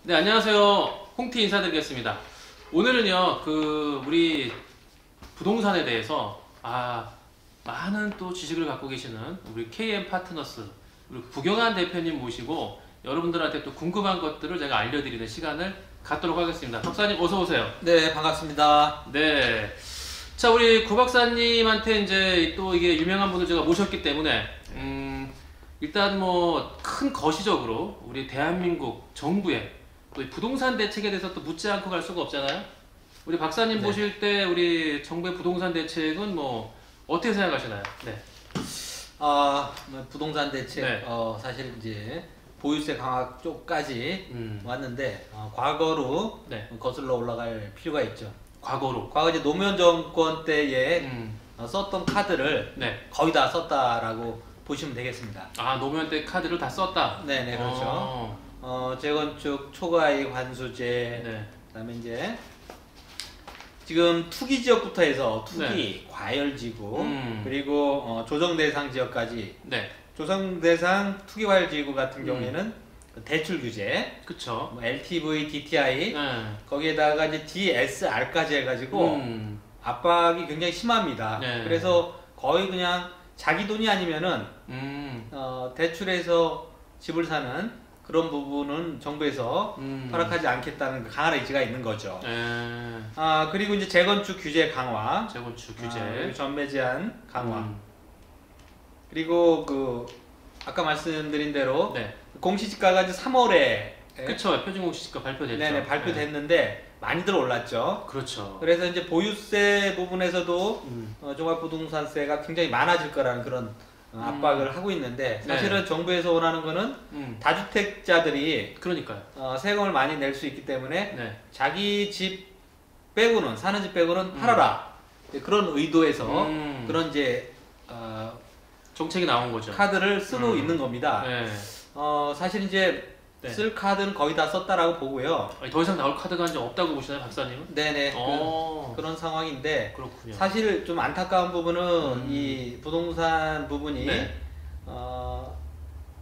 네, 안녕하세요. 홍티 인사드리겠습니다. 오늘은요, 우리 부동산에 대해서, 많은 또 지식을 갖고 계시는 우리 KM 파트너스, 우리 구경한 대표님 모시고 여러분들한테 또 궁금한 것들을 제가 알려드리는 시간을 갖도록 하겠습니다. 박사님, 어서오세요. 네, 반갑습니다. 네. 자, 우리 구 박사님한테 이제 또 이게 유명한 분을 제가 모셨기 때문에, 일단 뭐, 큰 거시적으로 우리 대한민국 정부의 또 이 부동산 대책에 대해서 또 묻지 않고 갈 수가 없잖아요. 우리 박사님 네. 보실 때 우리 정부의 부동산 대책은 뭐 어떻게 생각하시나요? 네. 뭐 부동산 대책, 네. 사실 이제 보유세 강화 쪽까지 음. 왔는데, 과거로 네. 거슬러 올라갈 필요가 있죠. 과거로. 과거 이제 노무현 정권 때에 음. 썼던 카드를 네. 거의 다 썼다라고 보시면 되겠습니다. 노무현 때 카드를 다 썼다. 네네, 그렇죠. 재건축 초과이익 환수제, 네. 그다음에 이제 지금 투기 지역부터 해서 투기, 네. 과열지구, 음. 그리고 조정 대상 지역까지. 네. 조정 대상 투기 과열 지구 같은 경우에는 대출 규제, 그쵸. 뭐 LTV, DTI, 네. 거기에다가 이제 DSR까지 해가지고 압박이 굉장히 심합니다. 네. 그래서 거의 그냥 자기 돈이 아니면은 대출해서 집을 사는 그런 부분은 정부에서 허락하지 않겠다는 강한 의지가 있는 거죠. 네. 그리고 이제 재건축 규제 강화, 재건축 규제. 그리고 전매 제한 강화, 그리고 아까 말씀드린 대로 네. 공시지가가 이제 3월에 그쵸. 표준공시지가 발표됐죠. 네네, 발표됐는데 많이들 올랐죠. 그렇죠. 그래서 이제 보유세 부분에서도 종합부동산세가 굉장히 많아질 거라는 그런 압박을 하고 있는데, 사실은 네. 정부에서 원하는 거는 다주택자들이 그러니까요. 세금을 많이 낼 수 있기 때문에 네. 자기 집 빼고는, 사는 집 빼고는 팔아라, 그런 의도에서 그런 이제 정책이 나온 거죠. 카드를 쓰고 있는 겁니다. 네. 사실 이제 네. 쓸 카드는 거의 다 썼다라고 보고요. 더 이상 나올 카드가 이제 없다고 보시나요, 박사님은? 네네, 그런 상황인데, 그렇군요. 사실 좀 안타까운 부분은 이 부동산 부분이 네.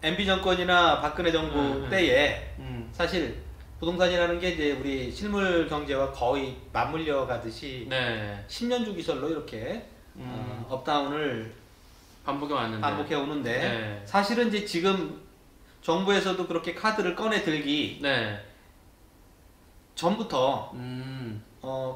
MB 정권이나 박근혜 정부 때에 사실 부동산이라는 게 이제 우리 실물 경제와 거의 맞물려 가듯이 네. 10년 주기설로 이렇게 업다운을 반복해 오는데, 네. 사실은 이제 지금 정부에서도 그렇게 카드를 꺼내 들기 네. 전부터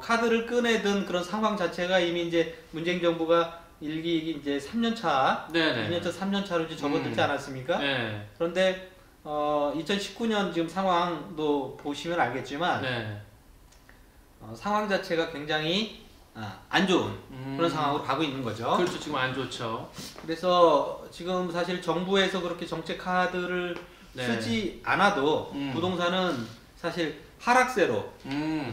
카드를 꺼내든 그런 상황 자체가 이미 이제 문재인 정부가 일기 이제 3년차, 네네. 2년차, 3년차로 이제 접어들지 않았습니까? 네. 그런데 2019년 지금 상황도 보시면 알겠지만, 네. 상황 자체가 굉장히 안 좋은 그런 상황으로 가고 있는 거죠. 그렇죠. 지금 안 좋죠. 그래서 지금 사실 정부에서 그렇게 정책 카드를 네. 쓰지 않아도 부동산은 사실 하락세로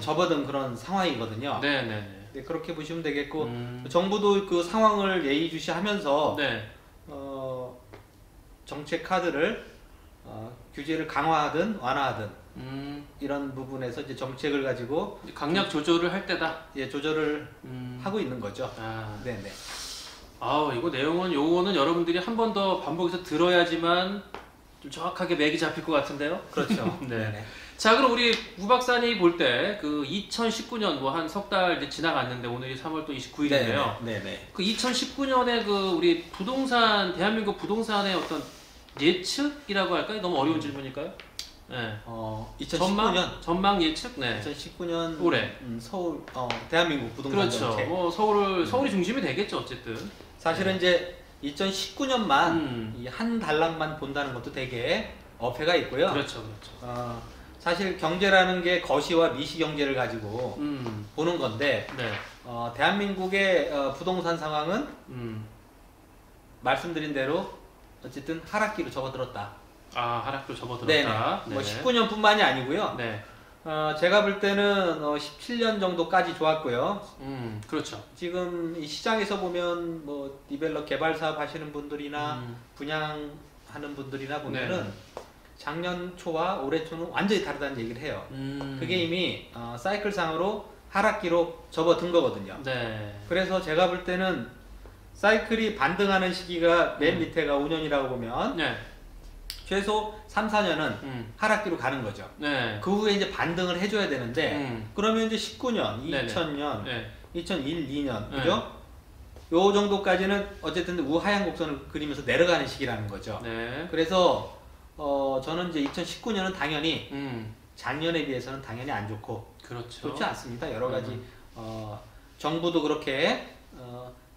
접어든 그런 상황이거든요. 네네네. 네, 그렇게 보시면 되겠고, 정부도 그 상황을 예의주시하면서 네. 정책 카드를 규제를 강화하든 완화하든 이런 부분에서 이제 정책을 가지고 강약 조절을 할 때다. 예, 조절을 하고 있는 거죠. 네네. 이거 요거는 여러분들이 한 번 더 반복해서 들어야지만 좀 정확하게 맥이 잡힐 것 같은데요. 그렇죠. 네. 네네. 자, 그럼 우리 구 박사님이 볼 때 2019년 뭐 한 석 달 이제 지나갔는데 오늘이 3월 또 29일인데요. 네네. 2019년에 우리 대한민국 부동산의 어떤 예측이라고 할까요? 너무 어려운 질문일까요? 네. 2019년 전망 예측? 네. 2019년 올해 서울 대한민국 부동산 그렇죠. 정책. 뭐 서울이 중심이 되겠죠, 어쨌든. 사실은 이제 2019년만 이 한 달락만 본다는 것도 되게 어폐가 있고요. 그렇죠. 사실 경제라는 게 거시와 미시 경제를 가지고 보는 건데, 네. 대한민국의 부동산 상황은 말씀드린 대로 어쨌든 하락기로 접어들었다. 하락도 접어들었다. 네네. 뭐 19년뿐만이 아니고요. 네. 제가 볼 때는 17년 정도까지 좋았고요. 그렇죠. 지금 이 시장에서 보면 뭐 디벨롭 개발 사업 하시는 분들이나 분양하는 분들이나 보면은 작년 초와 올해 초는 완전히 다르다는 얘기를 해요. 그게 이미 사이클 상으로 하락기로 접어든 거거든요. 네. 그래서 제가 볼 때는 사이클이 반등하는 시기가 맨 밑에가 5년이라고 보면 네. 최소 3, 4년은 하락기로 가는 거죠. 네. 그 후에 이제 반등을 해줘야 되는데 그러면 이제 19년, 네네. 2000년, 네. 2001, 2년 네. 그죠? 요 정도까지는 어쨌든 우하향 곡선을 그리면서 내려가는 시기라는 거죠. 네. 그래서 저는 이제 2019년은 당연히 작년에 비해서는 당연히 안 좋고 그렇죠. 좋지 않습니다. 여러 가지 정부도 그렇게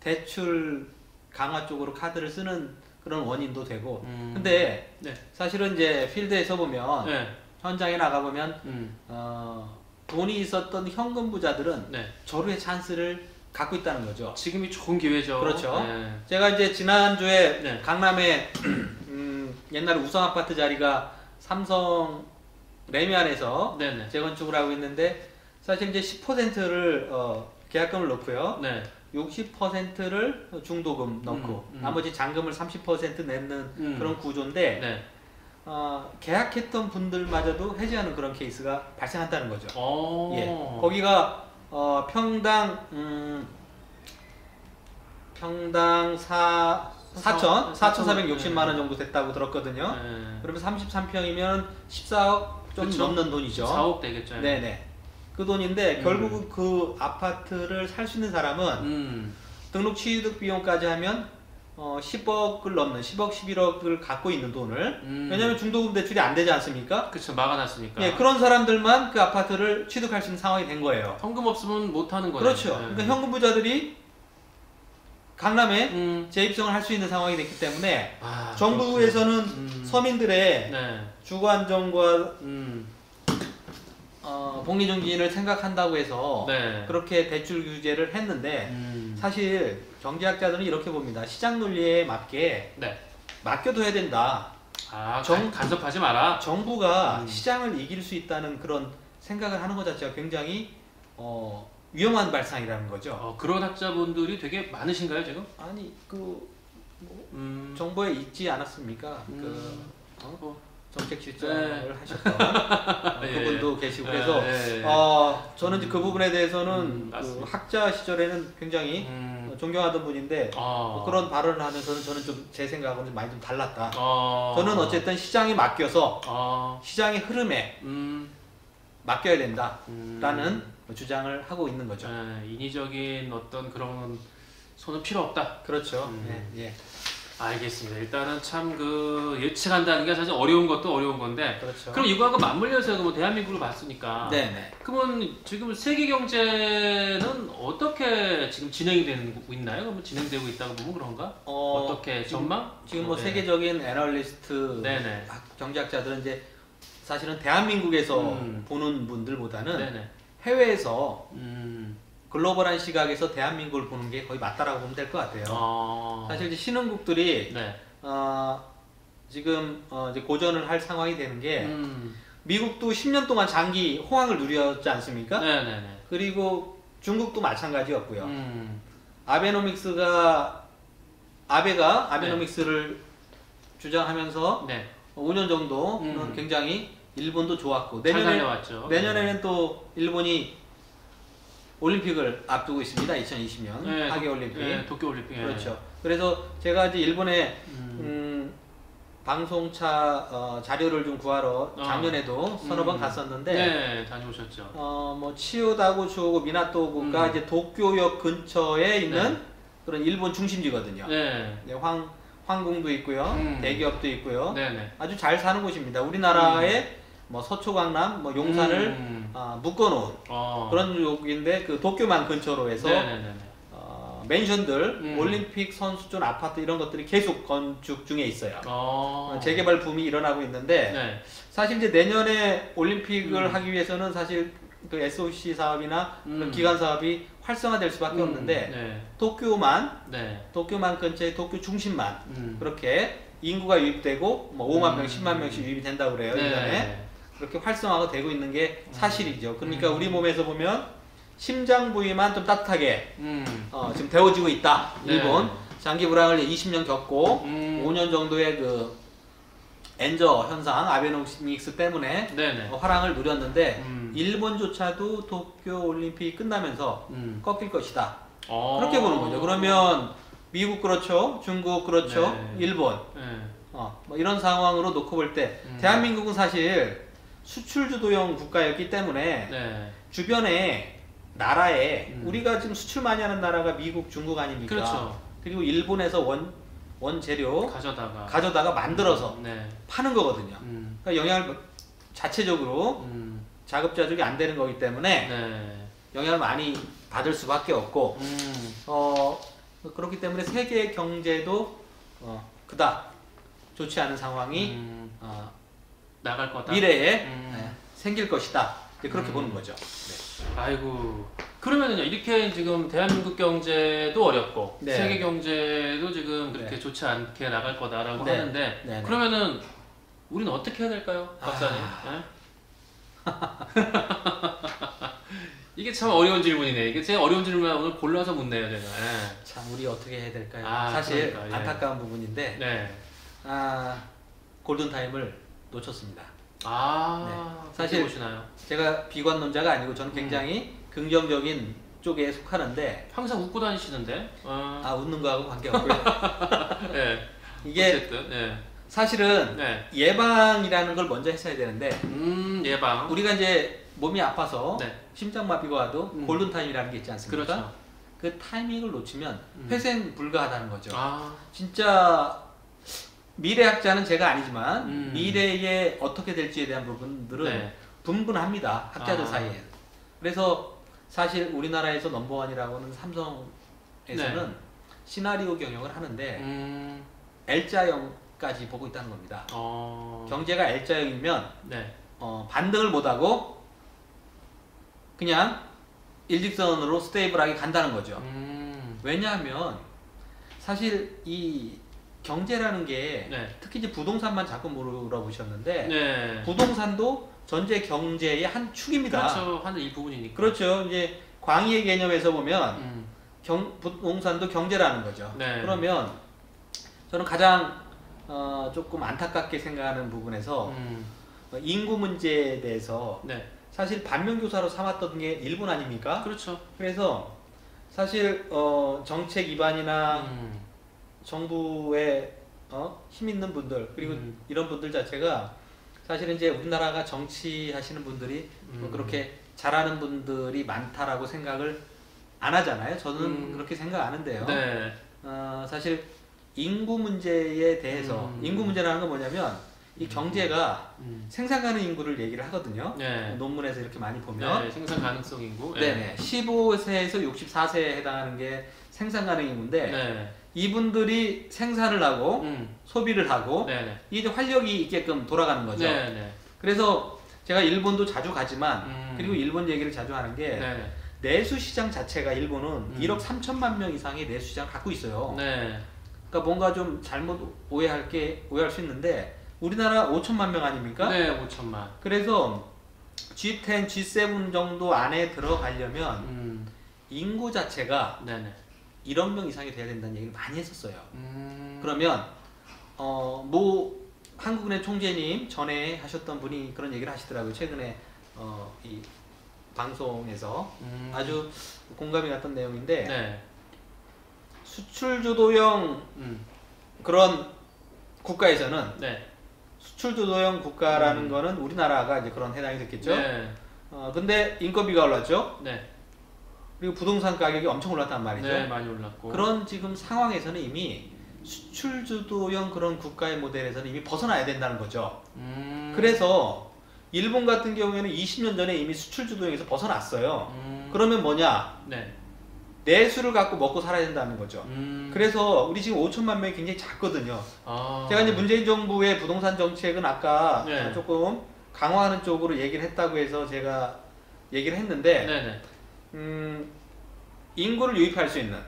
대출 강화 쪽으로 카드를 쓰는 그런 원인도 되고. 근데 네. 사실은 이제 필드에서 보면 네. 현장에 나가 보면 돈이 있었던 현금 부자들은 네. 절호의 찬스를 갖고 있다는 거죠. 지금이 좋은 기회죠. 그렇죠. 네. 제가 이제 지난주에 네. 강남에 옛날에 우성 아파트 자리가 삼성 레미안에서 네네. 재건축을 하고 있는데 사실 이제 10%를 계약금을 넣고요. 네. 60%를 중도금 넣고 나머지 잔금을 30% 내는 그런 구조인데 네. 계약했던 분들마저도 해지하는 그런 케이스가 발생한다는 거죠. 오. 예. 거기가 평당 4,460만 원 정도 됐다고 들었거든요. 네. 그러면 33평이면 14억 좀 그쵸? 넘는 돈이죠. 4억 되겠죠. 네네. 그 돈인데 결국 그 아파트를 살 수 있는 사람은 등록 취득 비용까지 하면 10억을 넘는 10억, 11억을 갖고 있는 돈을 왜냐하면 중도금 대출이 안 되지 않습니까? 그렇죠. 막아놨으니까. 예, 그런 사람들만 그 아파트를 취득할 수 있는 상황이 된 거예요. 현금 없으면 못 하는 거예요. 그렇죠. 네. 그러니까 현금 부자들이 강남에 재입성을 할 수 있는 상황이 됐기 때문에 정부에서는 서민들의 네. 주거 안정과 복리중진을 생각한다고 해서 네. 그렇게 대출 규제를 했는데 사실 경제학자들은 이렇게 봅니다. 시장 논리에 맞게 네. 맡겨둬야 된다. 간섭하지 마라. 정부가 시장을 이길 수 있다는 그런 생각을 하는 것 자체가 굉장히 위험한 발상이라는 거죠. 그런 학자분들이 되게 많으신가요 지금? 아니 정부에 있지 않았습니까? 정책 실장을 하셨던 그분도 계시고 그래서 저는 이제 그 부분에 대해서는 그 학자 시절에는 굉장히 존경하던 분인데 그런 발언을 하면서는 저는 좀 제 생각하고는 많이 좀 달랐다. 저는 어쨌든 시장에 맡겨서 시장의 흐름에 맡겨야 된다라는 주장을 하고 있는 거죠. 인위적인 어떤 그런 손은 필요 없다. 그렇죠. 예. 알겠습니다. 일단은 참 그 예측한다는 게 사실 어려운 것도 어려운 건데. 그렇죠. 그럼 이거하고 맞물려서 뭐 대한민국을 봤으니까. 네네. 그러면 지금 세계 경제는 어떻게 지금 진행이 되고 있나요? 그러면 진행되고 있다고 보면 그런가? 어떻게 전망? 지금 뭐 세계적인 애널리스트 네네. 경제학자들은 이제 사실은 대한민국에서 보는 분들보다는 네네. 해외에서 글로벌한 시각에서 대한민국을 보는 게 거의 맞다라고 보면 될 것 같아요. 사실 이제 신흥국들이 네. 지금 이제 고전을 할 상황이 되는 게 미국도 10년 동안 장기 호황을 누렸지 않습니까? 네네네. 그리고 중국도 마찬가지였고요. 아베가 아베노믹스를 주장하면서 네. 5년 정도는 굉장히 일본도 좋았고 잘 달려왔죠. 내년에는 또 일본이 올림픽을 앞두고 있습니다. 2020년 하계올림픽. 네, 도쿄올림픽. 그렇죠. 그래서 제가 이제 일본에 방송차 자료를 좀 구하러 작년에도 서너 번 갔었는데 네, 다녀오셨죠. 뭐 치요다구초구 미나토구가 이제 도쿄역 근처에 있는 그런 일본 중심지거든요. 네. 황궁도 있고요. 대기업도 있고요. 네네. 아주 잘 사는 곳입니다. 우리나라의 뭐 서초강남, 뭐 용산을 묶어놓은 그런 쪽인데 그 도쿄만 근처로 해서 맨션들, 올림픽 선수촌 아파트 이런 것들이 계속 건축 중에 있어요. 재개발 붐이 일어나고 있는데 사실 이제 내년에 올림픽을 하기 위해서는 사실 그 SOC 사업이나 그런 기관 사업이 활성화될 수밖에 없는데 도쿄만 근처에 도쿄 중심만 그렇게 인구가 유입되고 뭐 5만 명, 10만 명씩 유입이 된다고 그래요. 1년에. 그렇게 활성화가 되고 있는 게 사실이죠. 그러니까 우리 몸에서 보면 심장 부위만 좀 따뜻하게 지금 데워지고 있다. 일본 장기 불황을 20년 겪고 5년 정도의 그 엔저 현상, 아베노믹스 때문에 화랑을 누렸는데 일본조차도 도쿄 올림픽이 끝나면서 꺾일 것이다. 그렇게 보는 거죠. 그러면 미국 그렇죠, 중국 그렇죠, 일본 뭐 이런 상황으로 놓고 볼 때 대한민국은 사실 수출 주도형 국가였기 때문에 네. 주변에 나라에 우리가 지금 수출 많이 하는 나라가 미국, 중국 아닙니까? 그렇죠. 그리고 일본에서 원재료 가져다가 만들어서 네. 파는 거거든요. 그러니까 영향을 자체적으로 자급자족이 안 되는 거기 때문에 네. 영향을 많이 받을 수밖에 없고 그렇기 때문에 세계 경제도 그닥 좋지 않은 상황이 나갈 거다. 미래에 생길 것이다. 그렇게 보는 거죠. 네. 아이고. 그러면은요, 이렇게 지금 대한민국 경제도 어렵고 네. 세계 경제도 지금 그렇게 네. 좋지 않게 나갈 거다라고 네. 하는데 네. 그러면은 우리는 어떻게 해야 될까요, 박사님? 네? 이게 참 어려운 질문이네. 이게 제가 어려운 질문을 오늘 골라서 묻네요, 제가. 네. 참 우리 어떻게 해야 될까요? 아, 사실 그러니까, 예. 안타까운 부분인데 네. 골든 타임을 놓쳤습니다. 네. 사실 보시나요? 제가 비관론자가 아니고 저는 굉장히 긍정적인 쪽에 속하는데 항상 웃고 다니시는데. 웃는 거하고 관계없고요. 네. 이게 어쨌든, 네. 사실은 네. 예방이라는 걸 먼저 했어야 되는데 예방. 우리가 이제 몸이 아파서 네. 심장마비가 와도 골든 타임이라는 게 있지 않습니까? 그렇죠. 그 타이밍을 놓치면 회생 불가하다는 거죠. 아. 진짜 미래학자는 제가 아니지만 미래에 어떻게 될지에 대한 부분들은 네. 분분합니다. 학자들 사이에. 그래서 사실 우리나라에서 넘버원이라고는 삼성에서는 네. 시나리오 경영을 하는데 L자형까지 보고 있다는 겁니다. 경제가 L자형이면 네. 반등을 못하고 그냥 일직선으로 스테이블하게 간다는 거죠. 왜냐하면 사실 이 경제라는 게 네. 특히 이제 부동산만 자꾸 물어보셨는데 네. 부동산도 전체 경제의 한 축입니다. 그렇죠. 한 일부분이니까. 그렇죠. 이제 광의의 개념에서 보면 부동산도 경제라는 거죠. 네. 그러면 저는 가장 조금 안타깝게 생각하는 부분에서 인구 문제에 대해서 네. 사실 반면교사로 삼았던 게 일본 아닙니까? 그렇죠. 그래서 사실 정책 기반이나 정부에 힘 있는 분들 그리고 이런 분들 자체가 사실은 이제 우리나라가 정치하시는 분들이 그렇게 잘하는 분들이 많다라고 생각을 안 하잖아요. 저는 그렇게 생각 안 하는데요. 네. 사실 인구 문제에 대해서 인구 문제라는 건 뭐냐면 이 경제가 생산 가능 인구를 얘기를 하거든요. 네. 논문에서 이렇게 많이 보면 네. 생산 가능성 인구. 네네. 15세에서 64세에 해당하는 게 생산 가능 인구인데 네. 이분들이 생산을 하고 소비를 하고 네네. 이게 활력이 있게끔 돌아가는 거죠. 네네. 그래서 제가 일본도 자주 가지만 그리고 일본 얘기를 자주 하는 게 네네. 내수 시장 자체가 일본은 1억 3천만 명 이상의 내수 시장을 갖고 있어요. 네. 그러니까 뭔가 좀 잘못 오해할 수 있는데 우리나라 5천만 명 아닙니까? 네, 5천만. 그래서 G10, G7 정도 안에 들어가려면 인구 자체가 네네. 1억 명 이상이 돼야 된다는 얘기를 많이 했었어요. 그러면 모 한국은행 총재님 전에 하셨던 분이 그런 얘기를 하시더라고요. 최근에 이 방송에서 아주 공감이 갔던 내용인데 네. 수출 주도형 그런 국가에서는 네. 수출 주도형 국가라는 거는 우리나라가 이제 그런 해당이 됐겠죠. 네. 근데 인건비가 올랐죠. 네. 그리고 부동산 가격이 엄청 올랐단 말이죠. 네, 많이 올랐고. 그런 지금 상황에서는 이미 수출 주도형 그런 국가의 모델에서는 이미 벗어나야 된다는 거죠. 그래서 일본 같은 경우에는 20년 전에 이미 수출 주도형에서 벗어났어요. 그러면 뭐냐? 네. 내수를 갖고 먹고 살아야 된다는 거죠. 그래서 우리 지금 5천만 명이 굉장히 작거든요. 제가 이제 문재인 정부의 부동산 정책은 아까 네. 조금 강화하는 쪽으로 얘기를 했다고 해서 제가 얘기를 했는데 네네. 인구를 유입할 수 있는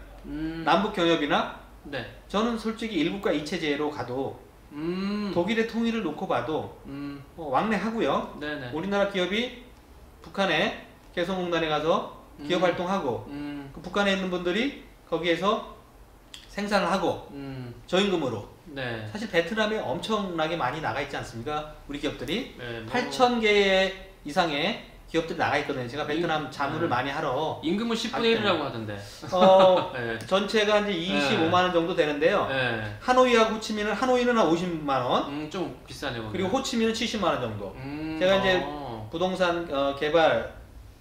남북 경협이나 네. 저는 솔직히 일국가 이체제로 가도 독일의 통일을 놓고 봐도 왕래하고요. 네네. 우리나라 기업이 북한에 개성공단에 가서 기업 활동하고 그 북한에 있는 분들이 거기에서 생산을 하고 저임금으로 네. 사실 베트남에 엄청나게 많이 나가 있지 않습니까? 우리 기업들이 네, 뭐... 8,000개 이상의 기업들이 나가 있거든요. 제가 베트남 자문을 많이 하러 임금은 10분의 1이라고 하던데. 네. 전체가 이제 25만 원 정도 되는데요. 네. 하노이하고 호치민은 하노이는 한 50만 원, 좀 비싸네요. 그리고 호치민은 70만 원 정도. 제가 이제 부동산 개발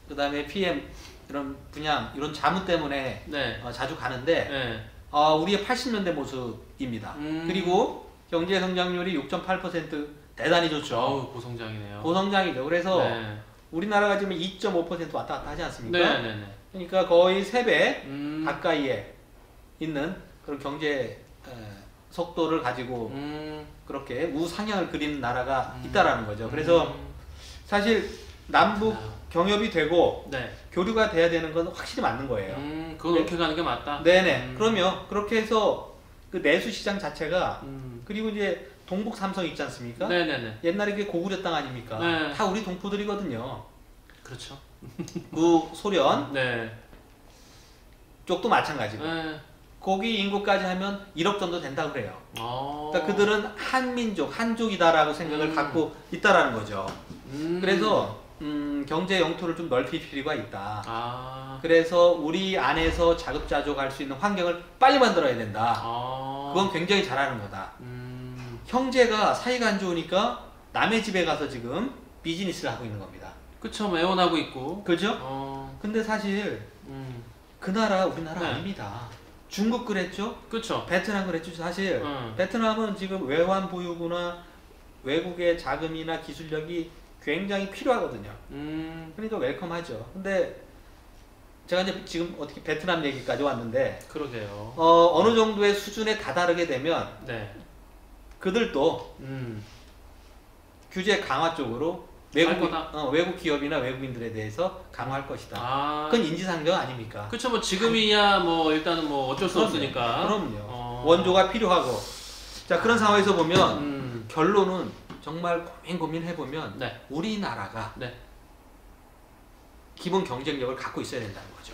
그다음에 PM 이런 분양 이런 자문 때문에 네. 자주 가는데 네. 우리의 80년대 모습입니다. 그리고 경제 성장률이 6.8% 대단히 좋죠. 어우, 고성장이네요. 고성장이죠. 그래서 네. 우리나라가 지금 2.5% 왔다 갔다 하지 않습니까? 네, 네, 네. 그러니까 거의 3배 가까이에 있는 그런 경제 속도를 가지고 그렇게 우상향을 그리는 나라가 있다라는 거죠. 그래서 사실 남북 경협이 되고 네. 교류가 돼야 되는 건 확실히 맞는 거예요. 그건 그렇게 가는 게 맞다. 네네. 그러면 그렇게 해서 그 내수 시장 자체가 그리고 이제 동북 삼성 있지 않습니까? 네네네. 옛날에 그게 고구려 땅 아닙니까? 네. 다 우리 동포들이거든요. 그렇죠. 그 소련 네. 쪽도 마찬가지고. 네. 거기 인구까지 하면 1억 정도 된다고 그래요. 어. 그러니까 그들은 한민족, 한족이다라고 생각을 갖고 있다라는 거죠. 그래서 경제 영토를 좀 넓힐 필요가 있다. 아. 그래서 우리 안에서 자급자족할 수 있는 환경을 빨리 만들어야 된다. 그건 굉장히 잘하는 거다. 형제가 사이가 안 좋으니까 남의 집에 가서 지금 비즈니스를 하고 있는 겁니다. 그쵸, 뭐 애원하고 있고. 그죠? 근데 사실 그 나라 우리나라 네. 아닙니다. 중국 그랬죠? 그쵸. 베트남 그랬죠. 사실 베트남은 지금 외환 보유고나 외국의 자금이나 기술력이 굉장히 필요하거든요. 그러니까 웰컴하죠. 근데 제가 이제 지금 어떻게 베트남 얘기까지 왔는데 그러게요. 어느 정도의 수준에 다다르게 되면 네. 그들도 규제 강화 쪽으로 외국 기업이나 외국인들에 대해서 강화할 것이다. 그건 인지상정 아닙니까? 그쵸, 뭐 지금이야 뭐 일단은 뭐 어쩔 수 없으니까. 그럼요. 원조가 필요하고. 자, 그런 상황에서 보면 결론은 정말 고민해보면 네. 우리나라가 네. 기본 경쟁력을 갖고 있어야 된다는 거죠.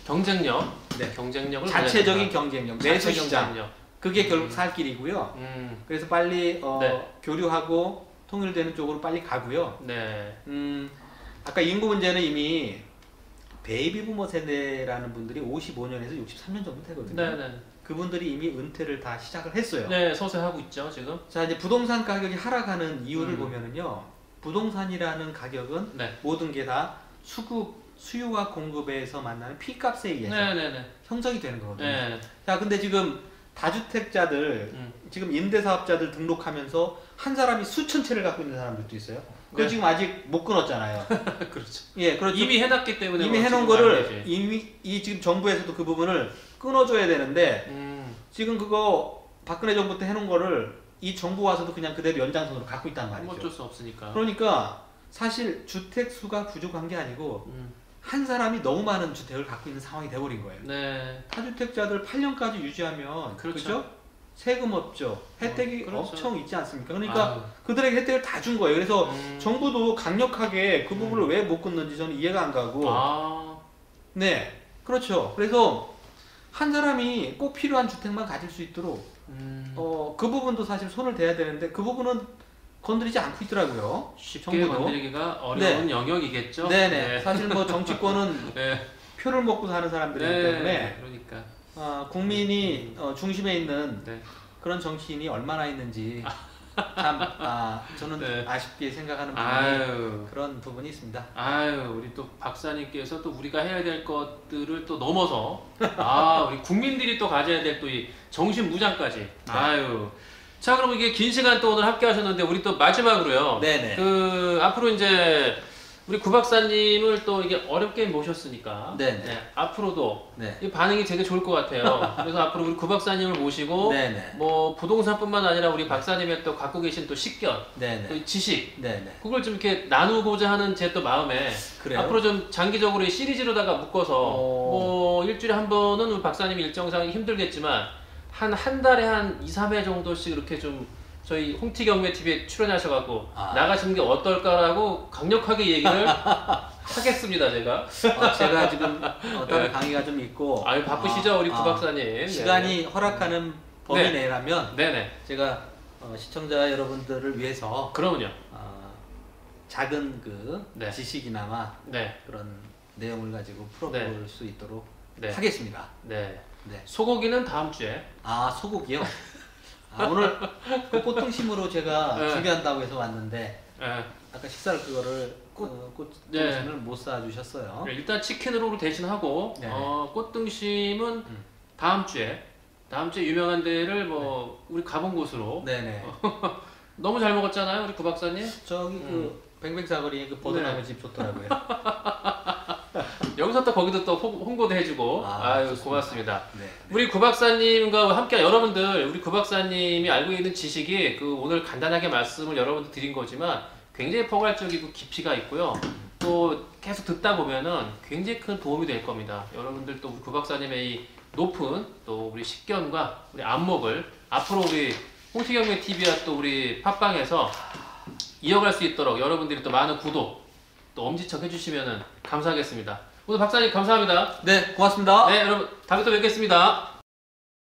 경쟁력. 네. 경쟁력을 자체적인 경쟁력, 내수 자체 시장. 경쟁력. 그게 결국 살 길이고요. 그래서 빨리 네. 교류하고 통일되는 쪽으로 빨리 가고요. 네. 아까 인구 문제는 이미 베이비 부머 세대라는 분들이 55년에서 63년 정도 되거든요. 네, 네. 그분들이 이미 은퇴를 다 시작을 했어요. 네, 서서히 하고 있죠, 지금. 자, 이제 부동산 가격이 하락하는 이유를 보면은요. 부동산이라는 가격은 네. 모든 게 다 수요와 공급에서 만나는 피값에 의해서 형성이 되는 거거든요. 네. 자, 근데 지금 다주택자들, 지금 임대사업자들 등록하면서 한 사람이 수천 채를 갖고 있는 사람들도 있어요. 그거 지금 아직 못 끊었잖아요. 그렇죠. 예, 그렇죠. 이미 해놨기 때문에 이미 해놓은 거를 이미 지금 정부에서도 그 부분을 끊어줘야 되는데 지금 그거 박근혜 정부 때 해놓은 거를 이 정부 와서도 그냥 그대로 연장선으로 갖고 있단 말이죠. 어쩔 수 없으니까. 그러니까 사실 주택 수가 부족한 게 아니고 한 사람이 너무 많은 주택을 갖고 있는 상황이 돼버린 거예요. 네. 다주택자들 8년까지 유지하면 그렇죠? 세금 없죠. 혜택이 그렇죠. 엄청 있지 않습니까? 그러니까 그들에게 혜택을 다 준 거예요. 그래서 정부도 강력하게 그 부분을 왜 못 끊는지 저는 이해가 안 가고. 네, 그렇죠. 그래서 한 사람이 꼭 필요한 주택만 가질 수 있도록 그 부분도 사실 손을 대야 되는데 그 부분은 건드리지 않고 있더라고요. 쉽게 정부도. 건드리기가 어려운 영역이겠죠. 네네. 네. 사실 뭐 정치권은 네. 표를 먹고 사는 사람들이기 때문에 그러니까 국민이 중심에 있는 네. 그런 정치인이 얼마나 있는지 참 저는 네. 아쉽게 생각하는 아유. 그런 부분이 있습니다. 아유, 우리 또 박사님께서 또 우리가 해야 될 것들을 또 넘어서 우리 국민들이 또 가져야 될 또 이 정신무장까지. 네. 아유. 자, 그럼 이게 긴 시간 또 오늘 함께 하셨는데 우리 또 마지막으로요. 네네. 앞으로 이제 우리 구 박사님을 또 이게 어렵게 모셨으니까 네네. 네, 앞으로도 네. 이 반응이 되게 좋을 것 같아요. 그래서 앞으로 우리 구 박사님을 모시고 네네. 뭐 부동산뿐만 아니라 우리 박사님의 또 갖고 계신 또 식견, 네네. 또 지식, 네네. 그걸 좀 이렇게 나누고자 하는 제 또 마음에 그래요? 앞으로 좀 장기적으로 이 시리즈로다가 묶어서 뭐 일주일에 한 번은 우리 박사님이 일정상 힘들겠지만 한 달에 한 2, 3회 정도씩 이렇게 좀 저희 홍티경매TV에 출연하셔갖고 나가시는 게 어떨까라고 강력하게 얘기를 하겠습니다, 제가. 제가 지금 다른 강의가 좀 있고 바쁘시죠, 우리 구 박사님. 시간이 허락하는 범위 내라면 네네. 제가 시청자 여러분들을 위해서 그러면요. 작은 그 네. 지식이나마 네. 그런 내용을 가지고 풀어볼 네. 수 있도록 네. 하겠습니다. 네. 네. 소고기는 다음 주에. 아, 소고기요? 아, 오늘 그 꽃등심으로 제가 네. 준비한다고 해서 왔는데 네. 아까 식사를 그거를 꽃등심을 못 사주셨어요. 일단 치킨으로 대신하고 네. 꽃등심은 다음 주에 유명한 데를 뭐 우리 가본 곳으로. 네네. 너무 잘 먹었잖아요, 우리 구 박사님. 저기 그 뱅뱅사거리에 그 버드나무 네. 집 좋더라고요. 여기서 또 거기도 또 홍보도 해주고. 아유, 좋습니다. 고맙습니다. 네. 우리 구 박사님과 함께 여러분들, 우리 구 박사님이 알고 있는 지식이 그 오늘 간단하게 말씀을 여러분들 드린 거지만 굉장히 포괄적이고 깊이가 있고요. 또 계속 듣다 보면은 굉장히 큰 도움이 될 겁니다. 여러분들 또 우리 구 박사님의 이 높은 또 우리 식견과 우리 안목을 앞으로 우리 홍티경매 TV와 또 우리 팟빵에서 이어갈 수 있도록 여러분들이 또 많은 구독 또 엄지척 해주시면 감사하겠습니다. 오늘 박사님 감사합니다. 네, 고맙습니다. 네, 여러분 다음에 또 뵙겠습니다.